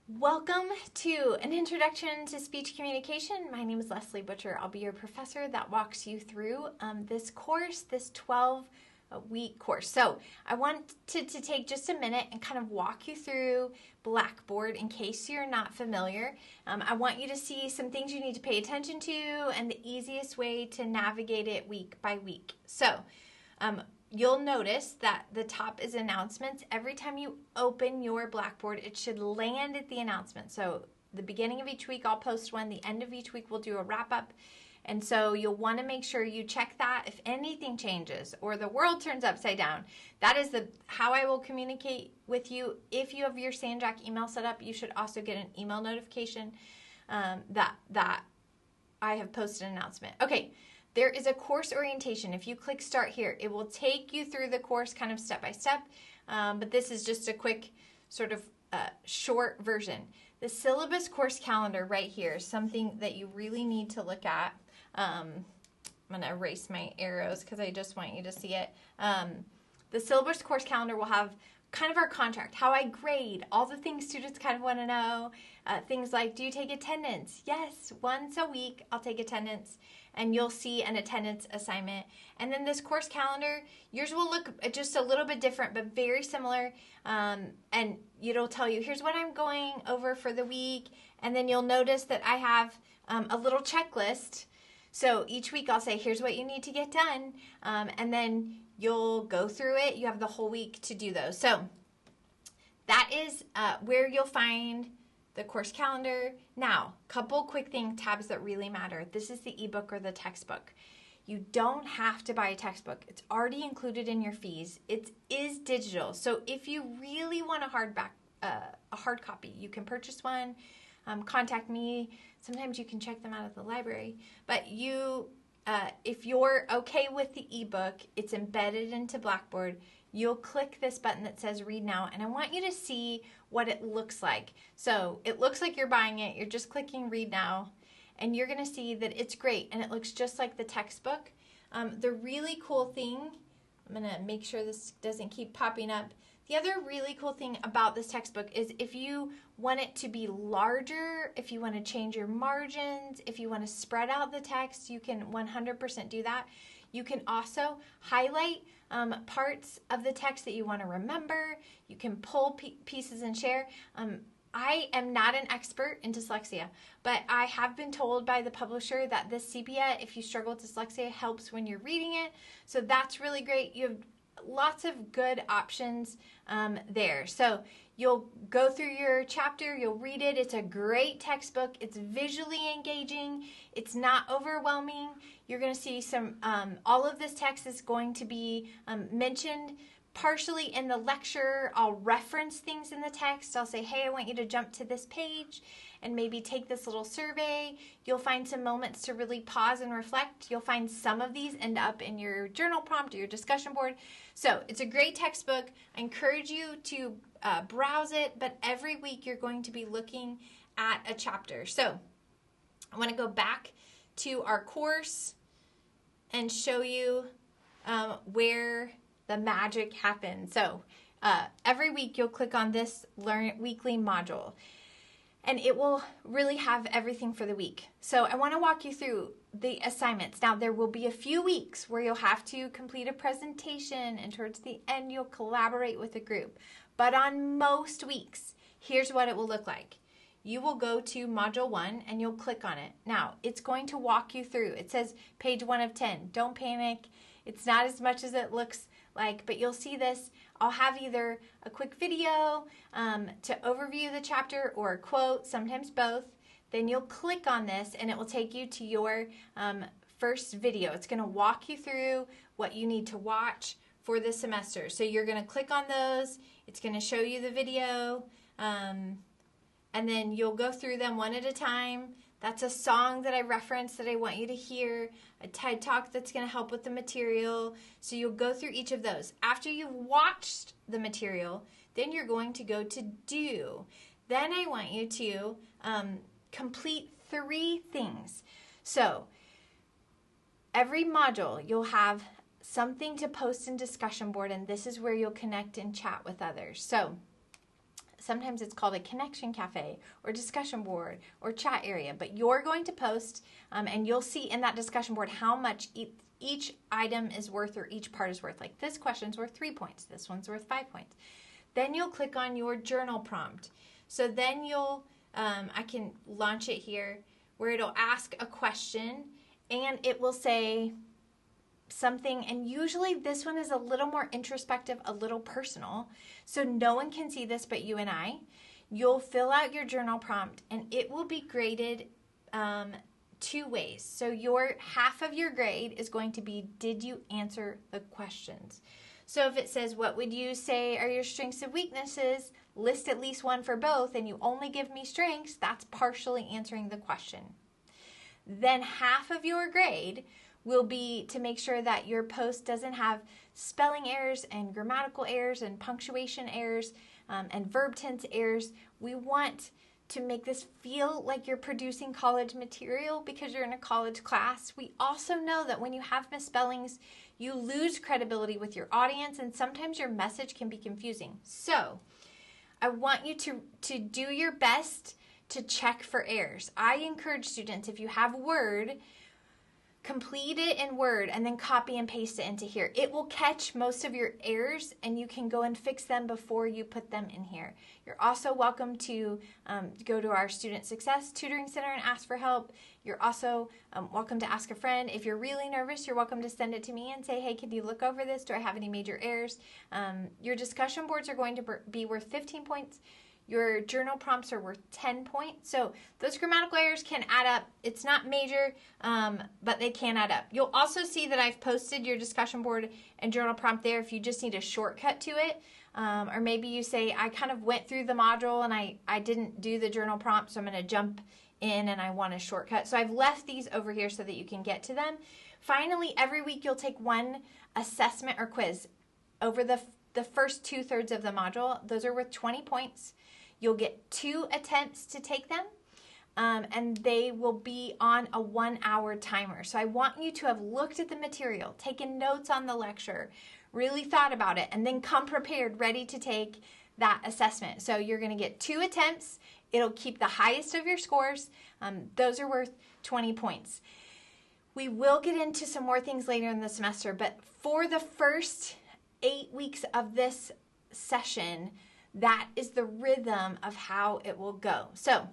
Welcome to an introduction to speech communication. My name is Leslie Butcher. I'll be your professor that walks you through this course, this 12-week course. So I wanted to take just a minute and kind of walk you through Blackboard in case you're not familiar. I want you to see some things you need to pay attention to and the easiest way to navigate it week by week. So you'll notice that the top is announcements. Every time you open your Blackboard, it should land at the announcement. So the beginning of each week, I'll post one. The end of each week, we'll do a wrap-up. And so you'll want to make sure you check that. If anything changes or the world turns upside down, that is how I will communicate with you. If you have your Sandjack email set up, you should also get an email notification that I have posted an announcement. Okay. There is a course orientation. If you click start here, it will take you through the course kind of step by step, but this is just a quick sort of short version. The syllabus course calendar right here is something that you really need to look at. I'm going to erase my arrows because I just want you to see it. The syllabus course calendar will have kind of our contract, how I grade, all the things students kind of want to know. Things like, do you take attendance? Yes, once a week I'll take attendance, and you'll see an attendance assignment. And then this course calendar, yours will look just a little bit different, but very similar. And it'll tell you, here's what I'm going over for the week. And then you'll notice that I have a little checklist. So each week I'll say, here's what you need to get done. And then you'll go through it. You have the whole week to do those. So that is where you'll find the course calendar. Now, couple quick tabs that really matter. This is the ebook or the textbook. You don't have to buy a textbook. It's already included in your fees. It is digital. So if you really want a hard copy, you can purchase one. Contact me. Sometimes you can check them out at the library. But if you're okay with the ebook, it's embedded into Blackboard. You'll click this button that says read now, and I want you to see what it looks like. So it looks like you're buying it. You're just clicking read now, and you're going to see that it's great, and it looks just like the textbook. The really cool thing, I'm going to make sure this doesn't keep popping up. The other really cool thing about this textbook is if you want it to be larger, if you want to change your margins, if you want to spread out the text, you can 100% do that. You can also highlight parts of the text that you want to remember. You can pull pieces and share. I am not an expert in dyslexia, but I have been told by the publisher that this Sepia, if you struggle with dyslexia, helps when you're reading it. So that's really great. You have lots of good options there. So you'll go through your chapter, you'll read it. It's a great textbook. It's visually engaging. It's not overwhelming. You're going to see all of this text is going to be mentioned partially in the lecture. I'll reference things in the text. I'll say, hey, I want you to jump to this page and maybe take this little survey. You'll find some moments to really pause and reflect. You'll find some of these end up in your journal prompt or your discussion board. So it's a great textbook. I encourage you to browse it, but every week you're going to be looking at a chapter. So I want to go back to our course and show you where the magic happens. So every week you'll click on this Learn Weekly module, and it will really have everything for the week. So I want to walk you through the assignments. Now there will be a few weeks where you'll have to complete a presentation, and towards the end you'll collaborate with a group. But on most weeks, here's what it will look like. You will go to Module 1 and you'll click on it. Now, it's going to walk you through. It says page 1 of 10. Don't panic. It's not as much as it looks like, but you'll see this. I'll have either a quick video to overview the chapter or a quote, sometimes both. Then you'll click on this and it will take you to your first video. It's going to walk you through what you need to watch for this semester. So you're going to click on those. It's going to show you the video. And then you'll go through them one at a time. That's a song that I referenced that I want you to hear, a TED Talk that's going to help with the material. So you'll go through each of those. After you've watched the material, then you're going to go to do. Then I want you to complete 3 things. So every module, you'll have something to post in discussion board, and this is where you'll connect and chat with others. So Sometimes it's called a connection cafe or discussion board or chat area, but you're going to post and you'll see in that discussion board how much each item is worth or each part is worth. Like this question's worth 3 points. This one's worth 5 points. Then you'll click on your journal prompt. So then you'll, I can launch it here where it'll ask a question and it will say something, and usually this one is a little more introspective, a little personal, so no one can see this but you and I. You'll fill out your journal prompt and it will be graded 2 ways. So your half of your grade is going to be, did you answer the questions? So if it says, what would you say are your strengths and weaknesses? List at least one for both, and you only give me strengths, that's partially answering the question. Then half of your grade will be to make sure that your post doesn't have spelling errors and grammatical errors and punctuation errors and verb tense errors. We want to make this feel like you're producing college material because you're in a college class. We also know that when you have misspellings, you lose credibility with your audience and sometimes your message can be confusing. So I want you to do your best to check for errors. I encourage students, if you have Word, complete it in Word and then copy and paste it into here. It will catch most of your errors and you can go and fix them before you put them in here. You're also welcome to go to our Student Success Tutoring Center and ask for help. You're also welcome to ask a friend. If you're really nervous, you're welcome to send it to me and say, hey, can you look over this? Do I have any major errors? Your discussion boards are going to be worth 15 points. Your journal prompts are worth 10 points. So those grammatical errors can add up. It's not major, but they can add up. You'll also see that I've posted your discussion board and journal prompt there if you just need a shortcut to it. Or maybe you say, I kind of went through the module and I didn't do the journal prompt, so I'm going to jump in and I want a shortcut. So I've left these over here so that you can get to them. Finally, every week you'll take one assessment or quiz over the first 2/3 of the module. Those are worth 20 points. You'll get 2 attempts to take them, and they will be on a 1-hour timer. So I want you to have looked at the material, taken notes on the lecture, really thought about it, and then come prepared, ready to take that assessment. So you're going to get 2 attempts. It'll keep the highest of your scores. Those are worth 20 points. We will get into some more things later in the semester, but for the first 8 weeks of this session, that is the rhythm of how it will go. So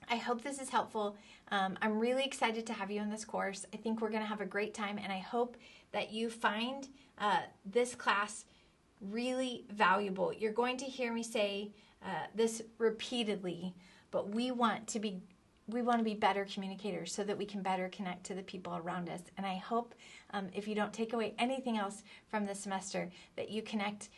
I hope this is helpful. I'm really excited to have you in this course. I think we're going to have a great time, and I hope that you find this class really valuable. You're going to hear me say this repeatedly, but we want to be better communicators so that we can better connect to the people around us. And I hope if you don't take away anything else from this semester, that you connect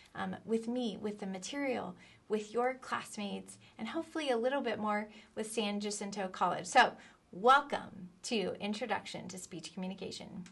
with me, with the material, with your classmates, and hopefully a little bit more with San Jacinto College. So welcome to Introduction to Speech Communication.